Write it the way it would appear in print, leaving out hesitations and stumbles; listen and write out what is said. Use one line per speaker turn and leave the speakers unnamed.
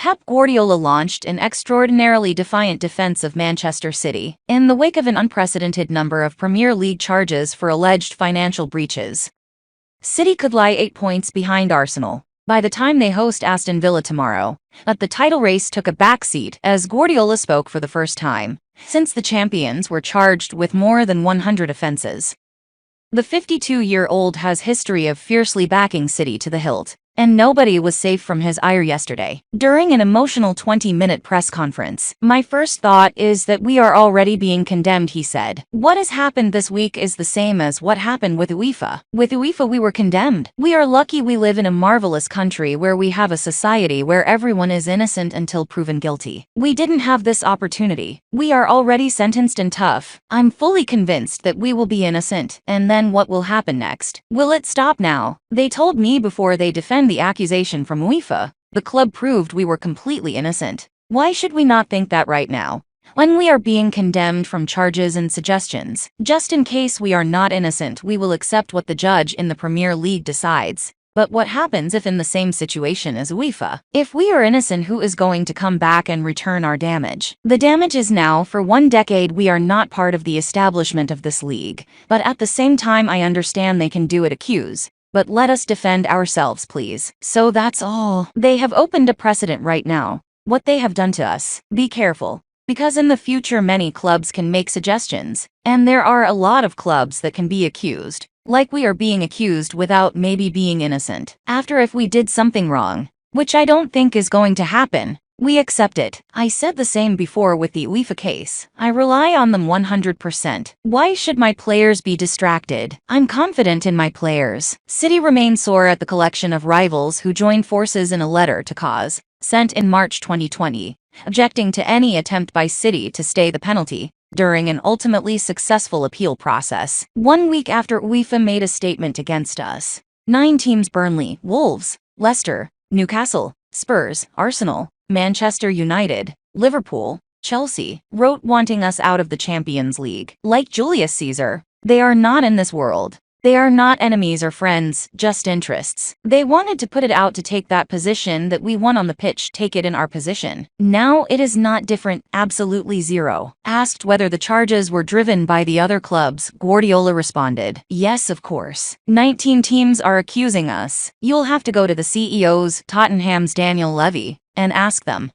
Pep Guardiola launched an extraordinarily defiant defense of Manchester City in the wake of an unprecedented number of Premier League charges for alleged financial breaches. City could lie 8 points behind Arsenal by the time they host Aston Villa tomorrow, but the title race took a backseat as Guardiola spoke for the first time since the champions were charged with more than 100 offences. The 52-year-old has history of fiercely backing City to the hilt, and nobody was safe from his ire yesterday. During an emotional 20-minute press conference, "My first thought is that we are already being condemned," he said. "What has happened this week is the same as what happened with UEFA. With UEFA we were condemned. We are lucky we live in a marvelous country where we have a society where everyone is innocent until proven guilty. We didn't have this opportunity. We are already sentenced and tough. I'm fully convinced that we will be innocent. And then what will happen next? Will it stop now? They told me before they defended the accusation from UEFA. The club proved we were completely innocent. Why should we not think that right now, when we are being condemned from charges and suggestions? Just in case we are not innocent, we will accept what the judge in the Premier League decides. But what happens if in the same situation as UEFA? If we are innocent, who is going to come back and return our damage? The damage is now for 1 decade we are not part of the establishment of this league. But at the same time I understand they can do it, accuse. But let us defend ourselves, please. So that's all. They have opened a precedent right now. What they have done to us. Be careful. Because in the future many clubs can make suggestions. And there are a lot of clubs that can be accused. Like we are being accused without maybe being innocent. After if we did something wrong, which I don't think is going to happen, we accept it. I said the same before with the UEFA case. I rely on them 100%. Why should my players be distracted? I'm confident in my players." City remain sore at the collection of rivals who joined forces in a letter to cause, sent in March 2020, objecting to any attempt by City to stay the penalty during an ultimately successful appeal process. 1 week after UEFA made a statement against us, 9 teams, Burnley, Wolves, Leicester, Newcastle, Spurs, Arsenal, Manchester United, Liverpool, Chelsea, wrote wanting us out of the Champions League. Like Julius Caesar, they are not in this world. They are not enemies or friends, just interests. They wanted to put it out to take that position that we won on the pitch, take it in our position. Now it is not different, absolutely zero. Asked whether the charges were driven by the other clubs, Guardiola responded, "Yes, of course. 19 teams are accusing us. You'll have to go to the CEOs, Tottenham's Daniel Levy, and ask them."